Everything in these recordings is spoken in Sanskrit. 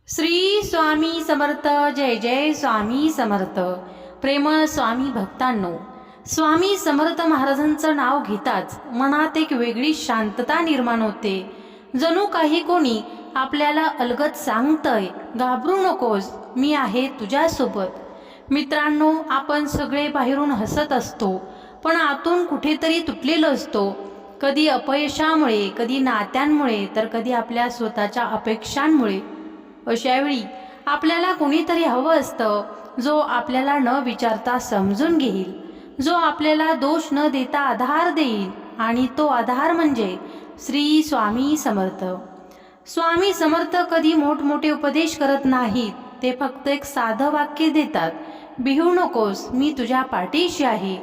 श्री स्वामी समर्थ. जय जय स्वामी समर्थ. प्रेमळ स्वामी भक्तांनो, स्वामी समर्थ महाराजांचं नाव घेताच मनात एक वेगळी शांतता निर्माण होते. जणू काही कोणी आपल्याला अलगद सांगतंय, घाबरू नकोस, मी आहे तुझ्यासोबत. मित्रांनो, आपण सगळे बाहेरून हसत असतो, पण आतून कुठेतरी तुटलेलं असतो. कधी अपयशामुळे, कधी नात्यांमुळे, तर कधी आपल्या स्वतःच्या अपेक्षांमुळे. अशावेळी आपल्याला कोणीतरी हवं असतं, जो आपल्याला न विचारता समजून घेईल, जो आपल्याला दोष न देता आधार देईल. आणि तो आधार म्हणजे श्री स्वामी समर्थ. स्वामी समर्थ कधी मोठमोठे उपदेश करत नाहीत, ते फक्त एक साधं वाक्य देतात. भिवू नकोस, मी तुझ्या पाठीशी आहे.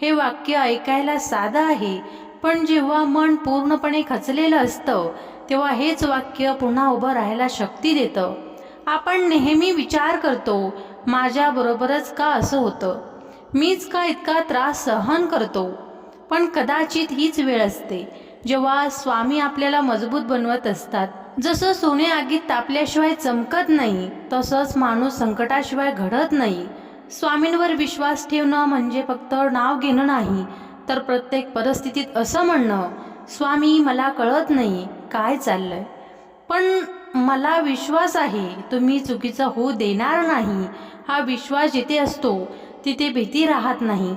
हे वाक्य ऐकायला साधं आहे, पण जेव्हा मन पूर्णपणे खचलेलं असतं तेव्हा हेच वाक्य पुन्हा उभं राहायला शक्ती देतं. आपण नेहमी विचार करतो, माझ्याबरोबरच का असं होतं, मीच का इतका त्रास सहन करतो. पण कदाचित हीच वेळ असते जेव्हा स्वामी आपल्याला मजबूत बनवत असतात. जसं सोने आगीत तापल्याशिवाय चमकत नाही, तसंच माणूस संकटाशिवाय घडत नाही. स्वामींवर विश्वास ठेवणं म्हणजे फक्त नाव घेणं नाही, तर प्रत्येक परिस्थितीत असं म्हणणं, स्वामी मला कळत नाही काय चाललंय, पण मला विश्वास आहे तुम्ही चुकीचं होऊ देणार नाही. हा विश्वास जिथे असतो तिथे भीती राहत नाही.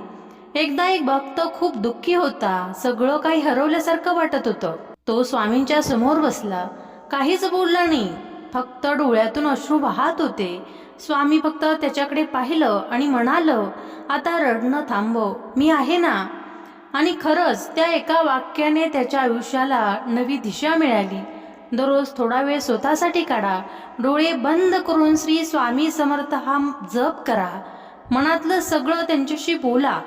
एकदा एक भक्त खूप दुःखी होता. सगळं काही हरवल्यासारखं वाटत होतं. तो स्वामींच्या समोर बसला, काहीच बोलला नाही, फक्त डोळ्यातून अश्रू वाहत होते. स्वामी फक्त त्याच्याकडे पाहिलं आणि म्हणालं, आता रडणं थांबव, मी आहे ना. आणि खरंच त्या एका वाक्याने त्याच्या आयुष्याला नवी दिशा मिळाली. दररोज थोडा वेळ स्वतःसाठी काढा. डोळे बंद करून श्री स्वामी समर्थ हा जप करा. मनातलं सगळं त्यांच्याशी बोला.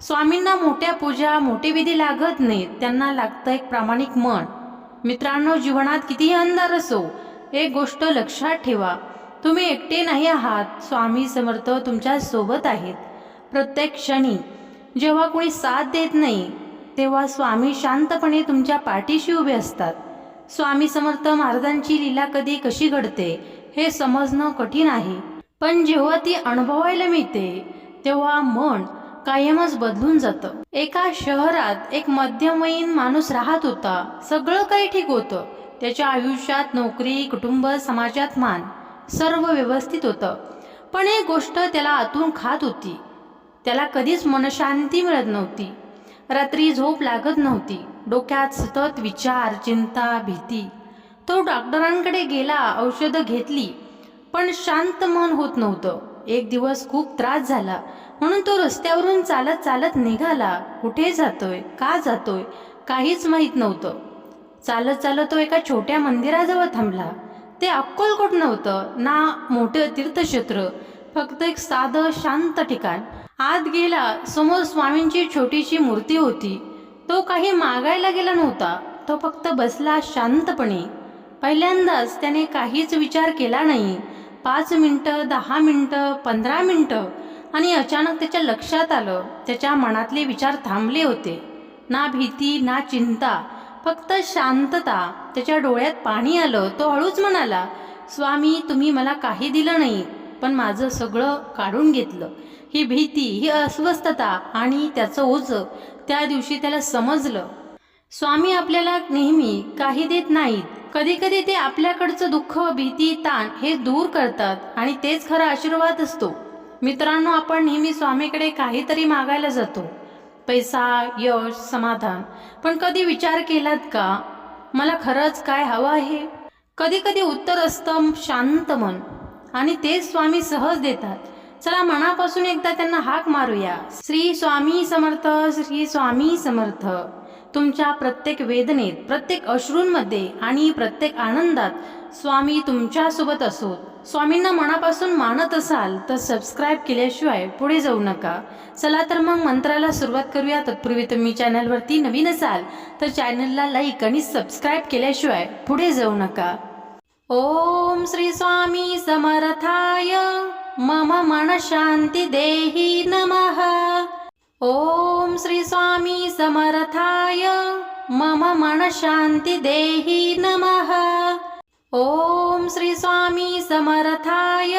स्वामींना मोठ्या पूजा, मोठे विधी लागत नाहीत, त्यांना लागतं एक प्रामाणिक मन. मित्रांनो, जीवनात कितीही अंधार असो, एक गोष्ट लक्षात ठेवा, तुम्ही एकटे नाही आहात. स्वामी समर्थ तुमच्या सोबत आहेत. प्रत्येक क्षणी जेव्हा कोणी साथ देत नाही, तेव्हा स्वामी शांतपणे तुमच्या पाठीशी उभे असतात. स्वामी समर्थ महाराजांची लीला कधी कशी घडते हे समजणं कठीण आहे, पण जेव्हा ती अनुभवायला मिळते तेव्हा मन कायमच बदलून जातं. एका शहरात एक मध्यमवयीन माणूस राहत होता. सगळं काही ठीक होतं. त्याच्या आयुष्यात नोकरी, कुटुंब, समाजात मान, सर्व व्यवस्थित होतं. पण एक गोष्ट त्याला आतून खात होती. त्याला कधीच मनशांती मिळत नव्हती. रात्री झोप लागत नव्हती. डोक्यात सतत विचार, चिंता, भीती. तो डॉक्टरांकडे गेला, औषधं घेतली, पण शांत मन होत नव्हतं. एक दिवस खूप त्रास झाला म्हणून तो रस्त्यावरून चालत चालत निघाला. कुठे जातोय, का जातोय, काहीच माहीत नव्हतं. चालत चालत तो एका छोट्या मंदिराजवळ थांबला. ते अक्कलकोट नव्हतं, ना मोठं तीर्थक्षेत्र, फक्त एक साधं शांत ठिकाण. आत गेला, समोर स्वामींची छोटीशी मूर्ती होती. तो काही मागायला गेला नव्हता, तो फक्त बसला शांतपणे. पहिल्यांदाच त्याने काहीच विचार केला नाही. 5 मिनिटं, 10 मिनिटं, 15 मिनिटं, आणि अचानक त्याच्या लक्षात आलं, त्याच्या मनातले विचार थांबले होते. ना भीती, ना चिंता, फक्त शांतता. त्याच्या डोळ्यात पाणी आलं. तो हळूच म्हणाला, स्वामी तुम्ही मला काही दिलं नाही, पण सगळं काढून घेतलं. ही भीती, ही अस्वस्थता आणि त्याचं ओझं. त्या दिवशी त्याला समजलं, स्वामी आपल्याला नेहमी काही देत नाहीत. कधी कधी ते आपल्याकडचं दुःख, भीती, ताण हे दूर करतात, आणि तेच खरा आशीर्वाद असतो. मित्रांनो, आपण नेहमी स्वामीकडे काहीतरी मागायला जातो, पैसा, यश, समाधान. पण कधी विचार केलात का, मला खरंच काय हवं आहे? कधी कधी उत्तर असतं शांत मन, आणि तेच स्वामी सहज देतात. चला मनापासून एकदा त्यांना हाक मारूया. श्री स्वामी समर्थ. श्री स्वामी समर्थ. तुमच्या प्रत्येक वेदनेत, प्रत्येक अश्रूंमध्ये आणि प्रत्येक आनंदात स्वामी तुमच्यासोबत असोत. स्वामींना मनापासून मानत असाल तर सबस्क्राईब केल्याशिवाय पुढे जाऊ नका. चला तर मग मंत्राला सुरुवात करूया. तत्पूर्वी तुम्ही चॅनलवरती नवीन असाल तर चॅनलला लाईक आणि सबस्क्राईब केल्याशिवाय पुढे जाऊ नका. ओम श्री स्वामी समर्थाय मम मन शांती देहि नमः. ओम श्री स्वामी समर्थाय मम मन शांती देहि नमः. ओम श्री स्वामी समर्थाय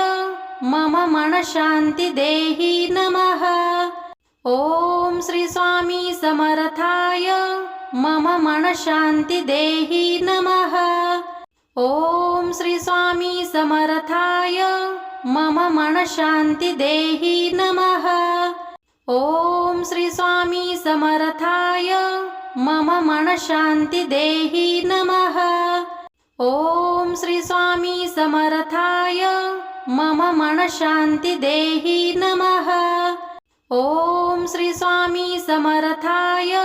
मम मन शांती देहि नमः। ओम श्री स्वामी समर्थाय मम मन शांती देहि नमः। ओम श्री स्वामी समर्थाय मम मन शांती देहि नमः। ओम श्री स्वामी समर्थाय मम मन शांती देहि नमः। ओम श्री स्वामी समर्थाय मम मन शांती देहि नमः। ओम श्री स्वामी समर्थाय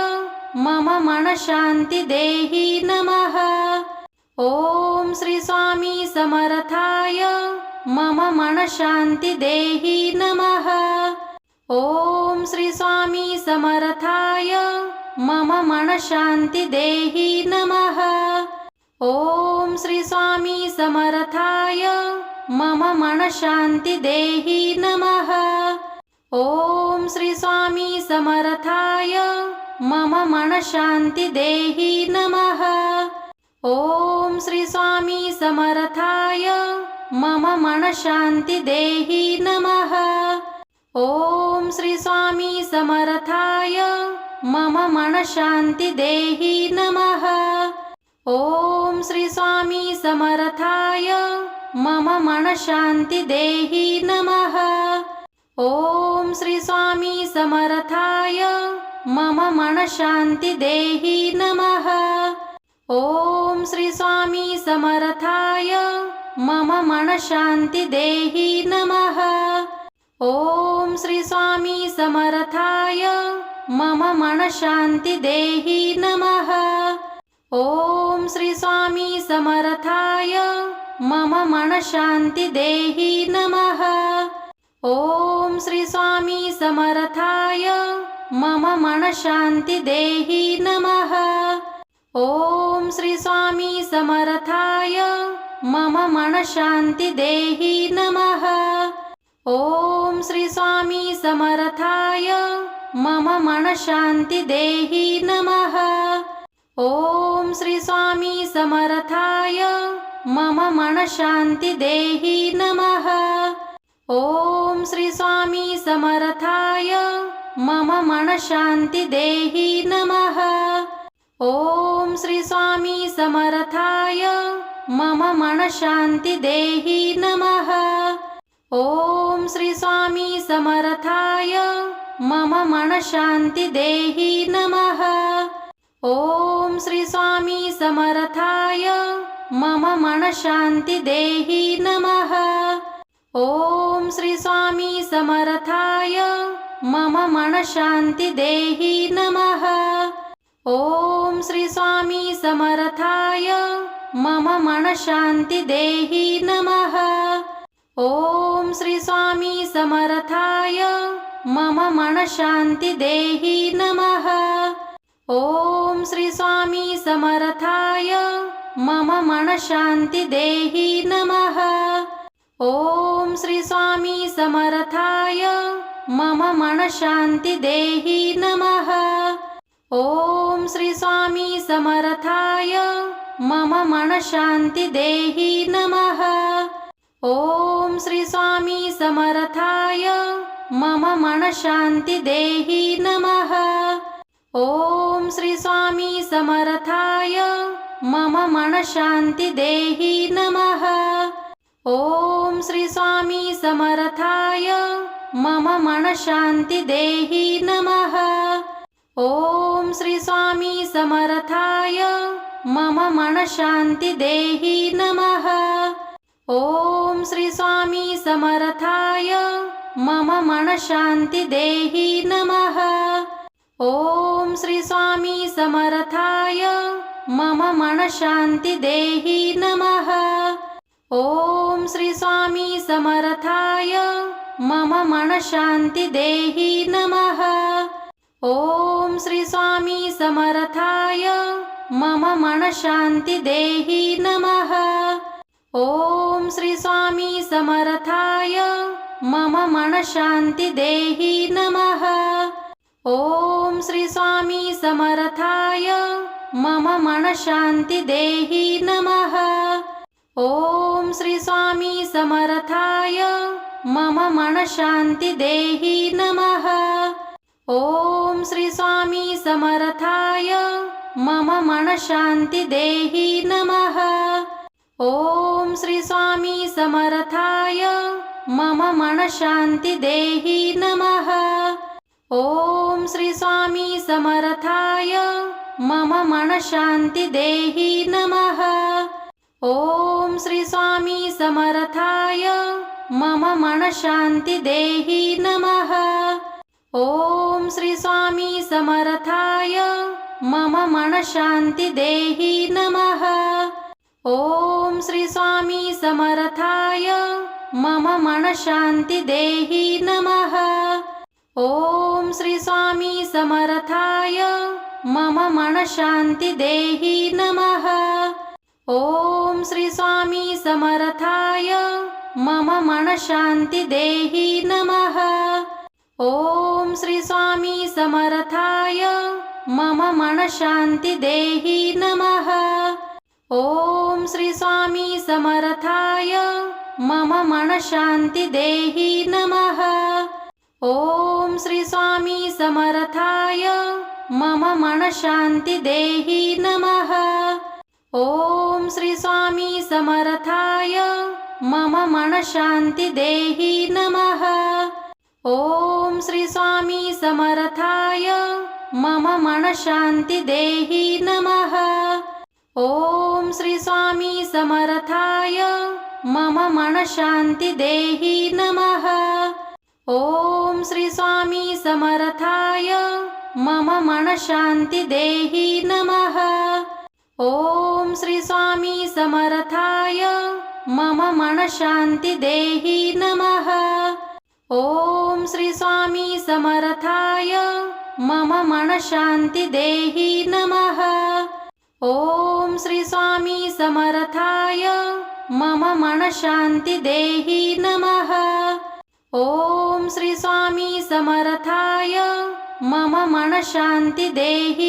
मम मन शांती देहि नमः। ओम श्री स्वामी समर्थाय मम मन शांती देहि नमः। ओम श्री स्वामी समर्थाय मम मन शांती देहि नमः। ओम श्री स्वामी समर्थाय मम मन शांती देहि नमः। ओम श्री स्वामी समर्थाय मम मन शांती देहि नमः। ओम श्री स्वामी समर्थाय मम मन शांती देहि नमः। ओम श्री स्वामी समर्थाय मम मन शांती देहि नमः। ओम श्री स्वामी समर्थाय मम मन शांती देहि नमः। ओम श्री स्वामी समर्थाय मम मन शांती देहि नमः। ओम श्री स्वामी समर्थाय मम मन शांती देहि नमः। ओम श्री स्वामी समर्थाय मम मन शांती देहि नमः। ओम श्री स्वामी समर्थाय मम मन शांती देहि नमः। ओम श्री स्वामी समर्थाय मम मन शांती देहि नमः। ओम श्री स्वामी समर्थाय मम मन शांती देहि नमः। ओम श्री स्वामी समर्थाय मम मन शांती देहि नमः। ओम श्री स्वामी समर्थाय मम मन शांती देहि नमः। ओम श्री स्वामी समर्थाय मम मन शांती देहि नमः। ओम श्री स्वामी समर्थाय मम मन शांती देहि नमः। ओम श्री स्वामी समर्थाय मम मन शांती देहि नमः। ओम श्री स्वामी समर्थाय मम मन शांती देहि नमः। ओम श्री स्वामी समर्थाय मम मन शांती देहि नमः। ओम श्री स्वामी समर्थाय मम मन शांती देहि नमः। ओम श्री स्वामी समर्थाय मम मन शांती देहि नमः। ओम श्री स्वामी समर्थाय मम मन शांती देहि नमः। ओम श्री स्वामी समर्थाय मम मन शांती देहि नमः। ओम श्री स्वामी समर्थाय मम मन शांती देहि नमः। ओम श्री स्वामी समर्थाय मम मन शांती देहि नमः। ओम श्री स्वामी समर्थाय मम मन शांती देहि नमः। ओम श्री स्वामी समर्थाय मम मन शांती देहि नमः। ओम श्री स्वामी समर्थाय मम मन शांती देहि नमः। ओम श्री स्वामी समर्थाय मम मन शांती देहि नमः। ओम श्री स्वामी समर्थाय मम मन शांती देहि नमः। ओम श्री स्वामी समर्थाय मम मन शांती देहि नमः। ओम श्री स्वामी समर्थाय मम मन शांती देहि नमः। ओम श्री स्वामी समर्थाय मम मन शांती देहि नमः। ओम श्री स्वामी समर्थाय मम मन शांती देहि नमः। ओम श्री स्वामी समर्थाय मम मनःशान्ति देहि नमः। ओम श्री स्वामी समर्थाय मम मनःशान्ति देहि नमः। ओम श्री स्वामी समर्थाय मम मनःशान्ति देहि नमः। ओम श्री स्वामी समर्थाय मम मनःशान्ति देहि नमः। ओम श्री स्वामी समर्थाय मम मनःशान्ति देहि नमः। ओम श्री स्वामी समर्थाय मम मनःशान्ति देहि नमः। ओम श्री स्वामी समर्थाय मम मनःशान्ति देहि नमः। ओम श्री स्वामी समर्थाय मम मनःशान्ति देहि नमः। ओम श्री स्वामी समर्थाय मम मनःशान्ति देहि नमः। ओम श्री स्वामी समर्थाय मम मनःशान्ति देहि नमः। ओम श्री स्वामी समर्थाय मम मनःशान्ति देहि नमः। ओम श्री स्वामी समर्थाय मम मनःशान्ति देहि नमः। ओम श्री स्वामी समर्थाय मम मनःशान्ति देहि नमः। ओम श्री स्वामी समर्थाय मम मनःशान्ति देहि नमः। ओम श्री स्वामी समर्थाय मम मनःशान्ति देहि नमः। ओम श्री स्वामी समर्थाय मम मनःशान्ति देहि नमः। ओम श्री स्वामी समर्थाय मम मनःशान्ति देहि नमः। ओम श्री स्वामी समर्थाय मम मनःशान्ति देहि नमः। ओम श्री स्वामी समर्थाय मम मनःशान्ति देहि नमः। ओम श्री स्वामी समर्थाय मम मनःशान्ति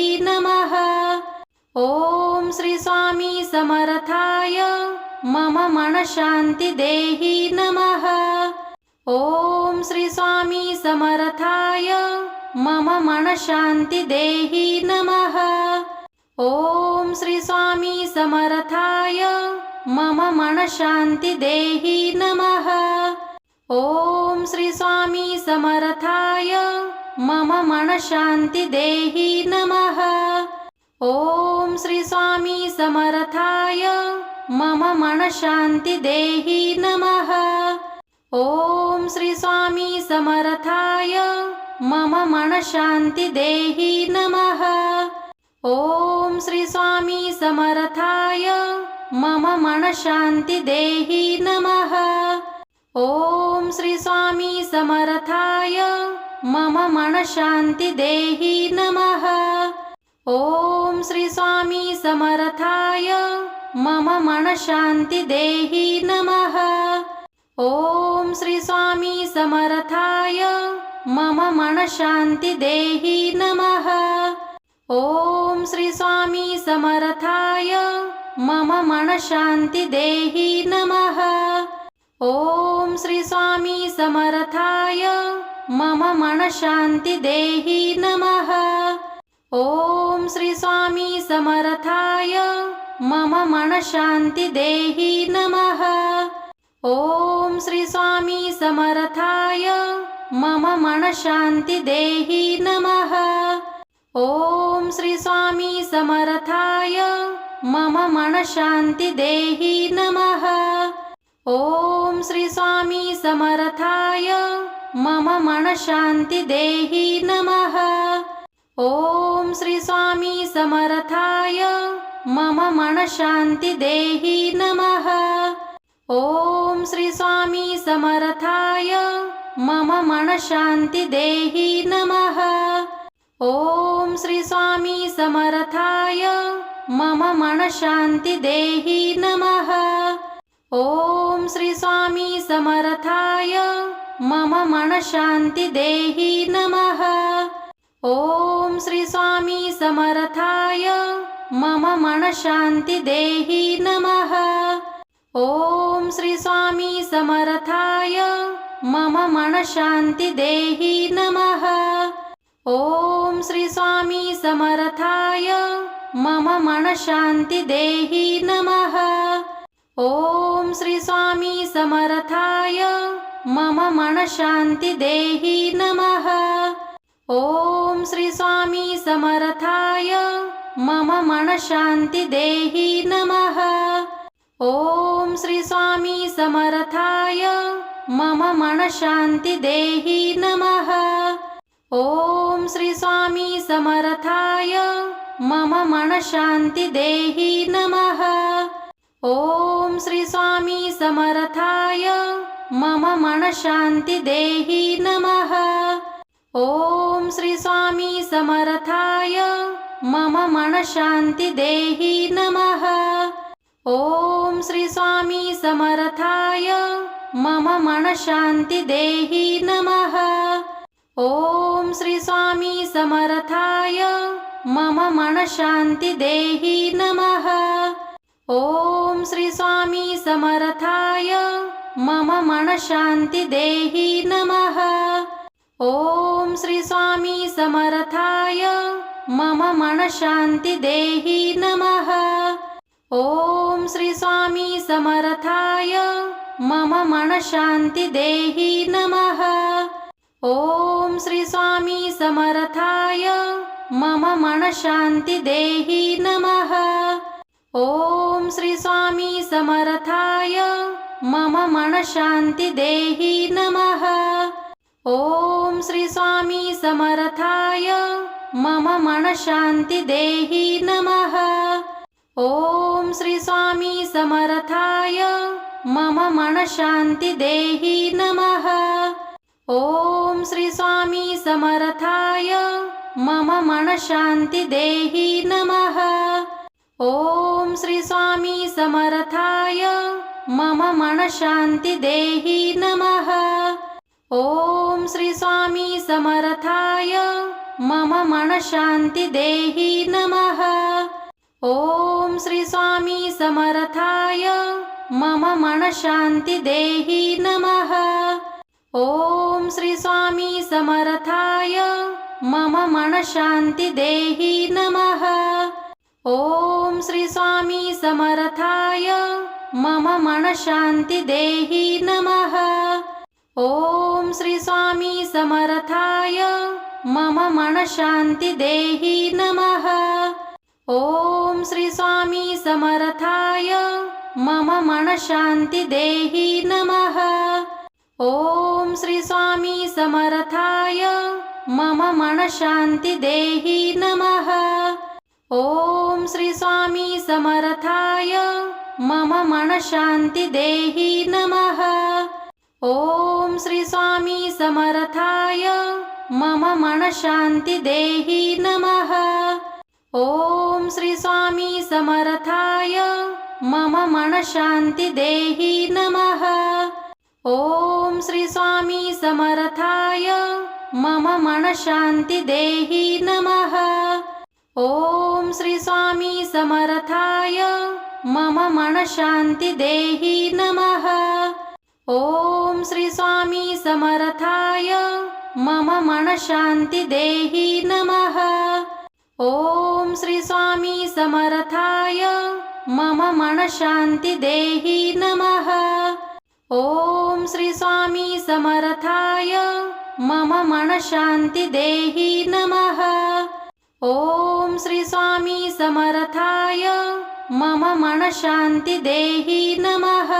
देहि नमः। ओम श्री स्वामी समर्थाय मम मनःशान्ति देहि नमः। ओम श्री स्वामी समर्थाय मम मनःशान्ति देहि नमः। ओम श्री स्वामी समर्थाय मम मनःशान्ति देहि नमः। ओम श्री स्वामी समर्थाय मम मनःशान्ति देहि नमः। ओम श्री स्वामी समर्थाय मम मनःशान्ति देहि नमः। ओम श्री स्वामी समर्थाय मम मनःशान्ति देहि नमः। ओम श्री स्वामी समर्थाय मम मनःशान्ति देहि नमः। ओम श्री स्वामी समर्थाय मम मनःशान्ति देहि नमः। ओम श्री स्वामी समर्थाय मम मनःशान्ति देहि नमः। ओम श्री स्वामी समर्थाय मम मनःशान्ति देहि नमः। ओम श्री स्वामी समर्थाय मम मनःशान्ति देहि नमः। ओम श्री स्वामी समर्थाय मम मनःशान्ति देहि नमः। ओम श्री स्वामी समर्थाय मम मनःशान्ति देहि नमः। ओम श्री स्वामी समर्थाय मम मनःशान्ति देहि नमः। ओम श्री स्वामी समर्थाय मम मनःशान्ति देहि नमः। ओम श्री स्वामी समर्थाय मम मनःशान्ति देहि नमः। ओम श्री स्वामी समर्थाय मम मनःशान्ति देहि नमः। ओम श्री स्वामी समर्थाय मम मनःशान्ति देहि नमः। ओम श्री स्वामी समर्थाय मम मनःशान्ति देहि नमः। ओम श्री स्वामी समर्थाय मम मनःशान्ति देहि नमः। ओम श्री स्वामी समर्थाय मम मनःशान्ति देहि नमः। ओम श्री स्वामी समर्थाय मम मनःशान्ति देहि नमः। ओम श्री स्वामी समर्थाय मम मनःशान्ति देहि नमः। ओम श्री स्वामी समर्थाय मम मनःशान्ति देहि नमः। ओम श्री स्वामी समर्थाय मम मनःशान्ति देहि नमः। ओम श्री स्वामी समर्थाय मम मनःशान्ति देहि नमः। ओम श्री स्वामी समर्थाय मम मनःशान्ति देहि नमः। ओम श्री स्वामी समर्थाय मम मनःशान्ति देहि नमः। ओम श्री स्वामी समर्थाय मम मनःशान्ति देहि नमः। ओम श्री स्वामी समर्थाय मम मनःशान्ति देहि नमः। ओम श्री स्वामी समर्थाय मम मनःशान्ति देहि नमः। ओम श्री स्वामी समर्थाय मम मनःशान्ति देहि नमः। ओम श्री स्वामी समर्थाय मम मनःशान्ति देहि नमः। ओम श्री स्वामी समर्थाय मम मनःशान्ति देहि नमः। ओम श्री स्वामी समर्थाय मम मनःशान्ति देहि नमः। ओम श्री स्वामी समर्थाय मम मनःशान्ति देहि नमः। ओम श्री स्वामी समर्थाय मम मनःशान्ति देहि नमः। ओम श्री स्वामी समर्थाय मम मनःशान्ति देहि नमः। ओम श्री स्वामी समर्थाय मम मनःशान्ति देहि नमः। ओम श्री स्वामी समर्थाय मम मनःशान्ति देहि नमः। ओम श्री स्वामी समर्थाय मम मनःशान्ति देहि नमः। ओम श्री स्वामी समर्थाय मम मनःशान्ति देहि नमः। ओम श्री स्वामी समर्थाय मम मनःशान्ति देहि नमः। ओम श्री स्वामी समर्थाय मम मनःशान्ति देहि नमः। ओम श्री स्वामी समर्थाय मम मनःशान्ति देहि नमः। ओम श्री स्वामी समर्थाय मम मनःशान्ति देहि नमः। ओम श्री स्वामी समर्थाय मम मनःशान्ति देहि नमः। ओम श्री स्वामी समर्थाय मम मनःशान्ति देहि नमः। ओम श्री स्वामी समर्थाय मम मनःशान्ति देहि नमः। ओम श्री स्वामी समर्थाय मम मनःशान्ति देहि नमः। ओम श्री स्वामी समर्थाय मम मनःशान्ति देहि नमः। ओम श्री स्वामी समर्थाय मम मनःशान्ति देहि नमः। ओम श्री स्वामी समर्थाय मम मनःशान्ति देहि नमः। ओम श्री स्वामी समर्थाय मम मनःशान्ति देहि नमः। ओम श्री स्वामी समर्थाय मम मनःशान्ति देहि नमः। ओम श्री स्वामी समर्थाय मम मनःशान्ति देहि नमः।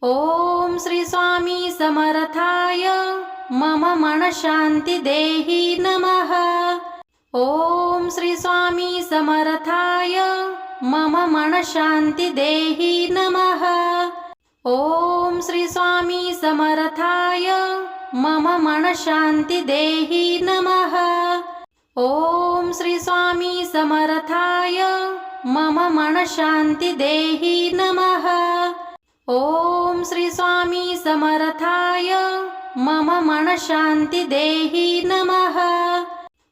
ओम श्री स्वामी समर्थाय मम मनःशान्ति देहि नमः। ओम श्री स्वामी समर्थाय मम मनःशान्ति देहि नमः। ओम श्री स्वामी समर्थाय मम मनःशान्ति देहि नमः। ओम श्री स्वामी समर्थाय मम मनःशान्ति देहि नमः। ओम श्री स्वामी समर्थाय मम मनःशान्ति देहि नमः।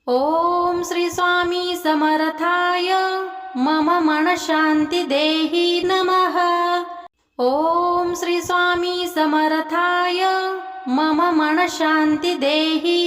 ओम श्री स्वामी समर्थाय मम मनःशान्ति देहि नमः। ओम श्री स्वामी समर्थाय मम मन शांती देहि